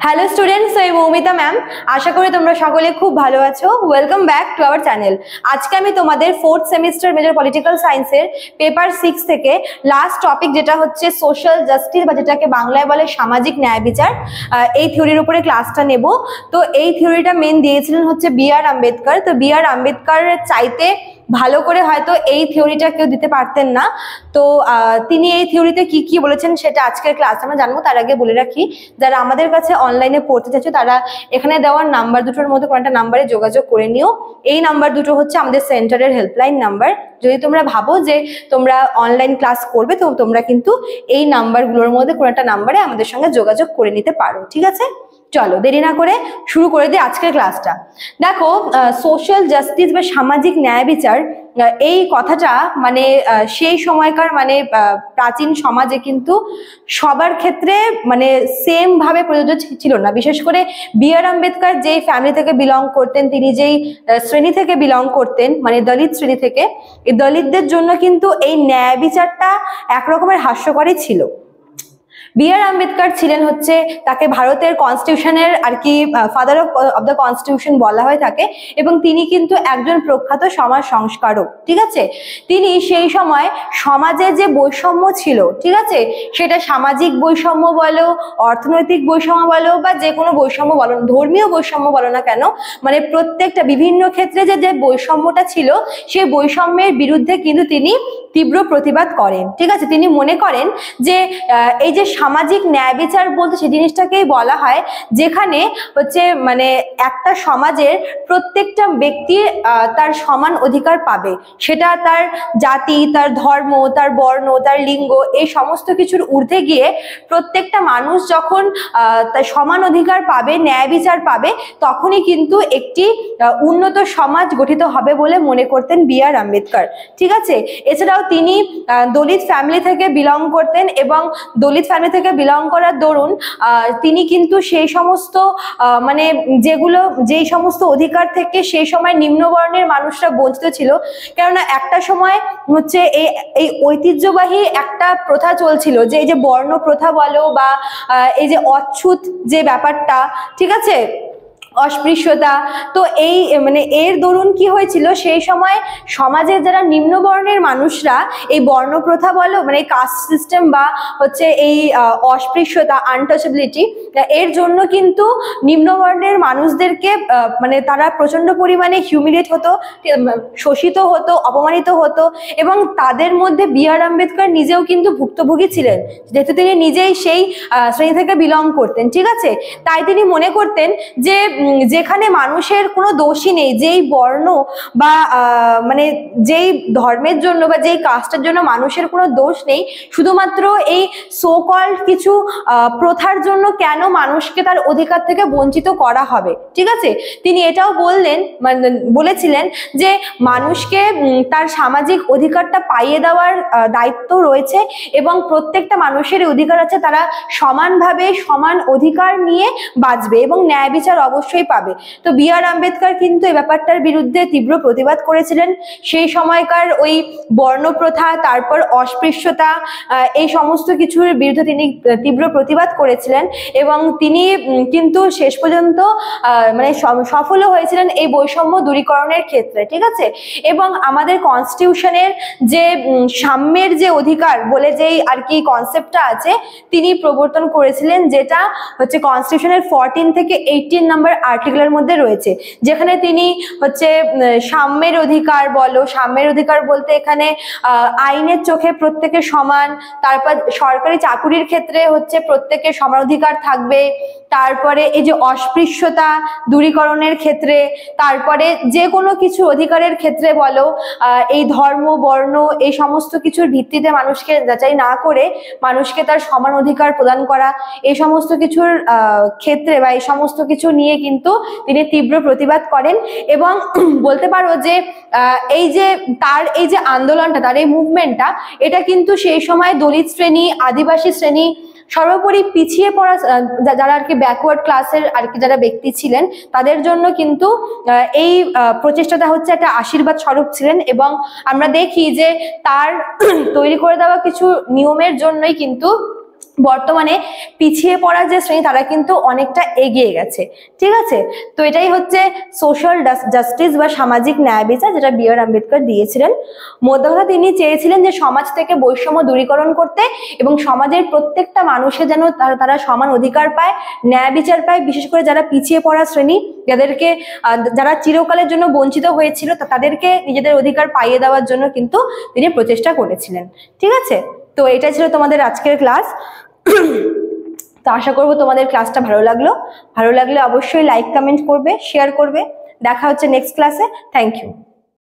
Hello students, আমি Moumita ma'am. আশা করি তোমরা সকলে খুব ভালো আছো। Welcome back to our channel. আজকে আমি তোমাদের 4th সেমিস্টার মেজর পলিটিক্যাল সায়েন্সের পেপার 6 থেকে লাস্ট টপিক, যেটা হচ্ছে সোশ্যাল জাস্টিস বা যেটাকে বাংলায় বলে সামাজিক ন্যায় বিচার, এই থিওরির উপরে ক্লাসটা নেব। তো এই থিওরিটা মেন দিয়েছিলেন হচ্ছে বি.আর. আম্বেদকর। তো বি.আর. আম্বেদকর চাইতে ভালো করে হয়তো এই থিওরিটা কেউ দিতে পারতেন না। তো তিনি এই থিওরিতে কি কি বলেছেন সেটা আজকের ক্লাস আমরা জানবো। তার আগে বলে রাখি, যারা আমাদের কাছে অনলাইনে পড়তে চাইছো তারা এখানে দেওয়ার নাম্বার দুটোর মধ্যে কোনো একটা নাম্বারে যোগাযোগ করে নিও। এই নাম্বার দুটো হচ্ছে আমাদের সেন্টারের হেল্পলাইন নাম্বার। যদি তোমরা ভাবো যে তোমরা অনলাইন ক্লাস করবে, তো তোমরা কিন্তু এই নাম্বারগুলোর মধ্যে কোনো একটা নাম্বারে আমাদের সঙ্গে যোগাযোগ করে নিতে পারো। ঠিক আছে, চলো দেরি না করে শুরু করে দিই আজকের ক্লাসটা। দেখো, সোশ্যাল জাস্টিস বা সামাজিক ন্যায় বিচার, এই কথাটা মানে সেই সময়কার মানে প্রাচীন সমাজে কিন্তু সবার ক্ষেত্রে মানে সেম ভাবে প্রযোজ্য ছিল না। বিশেষ করে বি.আর. আম্বেদকর যেই ফ্যামিলি থেকে বিলং করতেন, তিনি যেই শ্রেণী থেকে বিলং করতেন, মানে দলিত শ্রেণী থেকে, এই দলিতদের জন্য কিন্তু এই ন্যায় বিচারটা একরকমের হাস্যকরই ছিল। বি.আর. আম্বেদকর ছিলেন হচ্ছে, তাকে ভারতের কনস্টিটিউশনের আর কি ফাদার অফ দ্য কনস্টিটিউশন বলা হয়ে থাকে, এবং তিনি কিন্তু একজন প্রখ্যাত সমাজ সংস্কারক। ঠিক আছে, তিনি সেই সময় সমাজে যে বৈষম্য ছিল, ঠিক আছে, সেটা সামাজিক বৈষম্য বলো, অর্থনৈতিক বৈষম্য বলো, বা যে কোনো বৈষম্য বলো, ধর্মীয় বৈষম্য বলো না কেন, মানে প্রত্যেকটা বিভিন্ন ক্ষেত্রে যে বৈষম্যটা ছিল, সেই বৈষম্যের বিরুদ্ধে কিন্তু তিনি তীব্র প্রতিবাদ করেন। ঠিক আছে, তিনি মনে করেন যে এই যে সামাজিক ন্যায় বিচার বলতে সেই জিনিসটাকেই বলা হয় যেখানে হচ্ছে মানে একটা সমাজের প্রত্যেকটা ব্যক্তি তার সমান অধিকার পাবে। সেটা তার জাতি, তার ধর্ম, তার বর্ণ, তার লিঙ্গ, এই সমস্ত কিছুর ঊর্ধ্বে গিয়ে প্রত্যেকটা মানুষ যখন তার সমান অধিকার পাবে, ন্যায় বিচার পাবে, তখনই কিন্তু একটি উন্নত সমাজ গঠিত হবে বলে মনে করতেন বি.আর. আম্বেদকর। ঠিক আছে, এছাড়াও তিনি দলিত ফ্যামিলি থেকে বিলং করতেন, এবং দলিত ফ্যামিলি থেকে বিলং করার দরুন তিনি কিন্তু সেই সমস্ত মানে যেই সমস্ত অধিকার থেকে সেই সময় নিম্নবর্ণের মানুষরা বঞ্চিত ছিল। কেননা একটা সময় হচ্ছে এই ঐতিহ্যবাহী একটা প্রথা চলছিল, যে এই যে বর্ণ প্রথা বলো বা এই যে অচ্ছুত যে ব্যাপারটা, ঠিক আছে, অস্পৃশ্যতা। তো এই মানে এর দরুন কি হয়েছিল, সেই সময় সমাজের যারা নিম্নবর্ণের মানুষরা এই বর্ণপ্রথা বলো, মানে কাস্ট সিস্টেম বা হচ্ছে এই অস্পৃশ্যতা, আনটাচেবিলিটি, এর জন্য কিন্তু নিম্নবর্ণের মানুষদেরকে মানে তারা প্রচন্ড পরিমাণে হিউমিলিয়েট হতো, শোষিত হতো, অপমানিত হতো, এবং তাদের মধ্যে বি.আর. আম্বেদকর নিজেও কিন্তু ভুক্তভোগী ছিলেন, যেহেতু তিনি নিজেই সেই শ্রেণী থেকে বিলং করতেন। ঠিক আছে, তাই তিনি মনে করতেন যে যেখানে মানুষের কোনো দোষই নেই, যেই বর্ণ বা মানে যেই ধর্মের জন্য বা যেই কাস্টের জন্য মানুষের কোনো দোষ নেই, শুধুমাত্র এই সো কল্ড কিছু প্রথার জন্য কেন মানুষকে তার অধিকার থেকে বঞ্চিত করা হবে। ঠিক আছে, তিনি এটাও বলেছিলেন যে মানুষকে তার সামাজিক অধিকারটা পাইয়ে দেওয়ার দায়িত্ব রয়েছে, এবং প্রত্যেকটা মানুষের অধিকার আছে, তারা সমানভাবে সমান অধিকার নিয়ে বাঁচবে এবং ন্যায় বিচার অবশ্যই পাবে। তো বি.আর. আম্বেদকর কিন্তু এই ব্যাপারটার বিরুদ্ধে তীব্র প্রতিবাদ করেছিলেন। সেই সময়কার ওই বর্ণপ্রথা, তারপর অস্পৃশ্যতা, এই সমস্ত কিছুর বিরুদ্ধে তিনি তীব্র প্রতিবাদ করেছিলেন, এবং তিনি কিন্তু শেষ পর্যন্ত মানে সফলও হয়েছিলেন এই বৈষম্য দূরীকরণের ক্ষেত্রে। ঠিক আছে, এবং আমাদের কনস্টিটিউশনের যে সাম্যের যে অধিকার বলে যেই আর কি কনসেপ্টটা আছে, তিনি প্রবর্তন করেছিলেন, যেটা হচ্ছে কনস্টিটিউশনের 14 থেকে 18 নম্বর আর্টিকেলের মধ্যে রয়েছে, যেখানে তিনি হচ্ছে সাম্যের অধিকার বলো, সাম্যের অধিকার বলতে এখানে আইনের চোখে প্রত্যেকের সমান, তারপর সরকারি চাকুরির ক্ষেত্রে হচ্ছে প্রত্যেকের সমান অধিকার থাকবে, তারপরে এই যে অস্পৃশ্যতা দূরীকরণের ক্ষেত্রে, তারপরে যে কোনো কিছু অধিকারের ক্ষেত্রে বলো, এই ধর্ম, বর্ণ, এই সমস্ত কিছুর ভিত্তিতে মানুষকে যাচাই না করে মানুষকে তার সমান অধিকার প্রদান করা, এই সমস্ত কিছুর ক্ষেত্রে বা এই সমস্ত কিছু নিয়ে কিন্তু তিনি তীব্র প্রতিবাদ করেন। এবং বলতে পারো যে এই যে তার এই যে আন্দোলনটা, তার এই মুভমেন্টটা, এটা কিন্তু সেই সময় দলিত শ্রেণী, আদিবাসী শ্রেণী, সর্বোপরি পিছিয়ে পড়া যারা আর কি ব্যাকওয়ার্ড ক্লাসের আর কি যারা ব্যক্তি ছিলেন, তাদের জন্য কিন্তু এই প্রচেষ্টাটা হচ্ছে একটা আশীর্বাদ স্বরূপ ছিলেন। এবং আমরা দেখি যে তার তৈরি করে দেওয়া কিছু নিয়মের জন্যই কিন্তু বর্তমানে পিছিয়ে পড়া যে শ্রেণী তারা কিন্তু অনেকটা এগিয়ে গেছে। ঠিক আছে, তো এটাই হচ্ছে সোশ্যাল জাস্টিস বা সামাজিক ন্যায় বিচার, যেটা বি.আর. আম্বেদকর দিয়েছিলেন। মোদ্দা কথা তিনি চেয়েছিলেন যে সমাজ থেকে বৈষম্য দূরীকরণ করতে এবং সমাজের প্রত্যেকটা মানুষের যেন তারা সমান অধিকার পায়, ন্যায় বিচার পায়, বিশেষ করে যারা পিছিয়ে পড়া শ্রেণী, যাদেরকে যারা চিরকালের জন্য বঞ্চিত হয়েছিল তাদেরকে নিজেদের অধিকার পাইয়ে দেওয়ার জন্য কিন্তু তিনি প্রচেষ্টা করেছিলেন। ঠিক আছে, তো এটা ছিল তোমাদের আজকের ক্লাস। তো আশা করবো তোমাদের ক্লাসটা ভালো লাগলে অবশ্যই লাইক কমেন্ট করবে, শেয়ার করবে। দেখা হচ্ছে নেক্সট ক্লাসে। Thank you.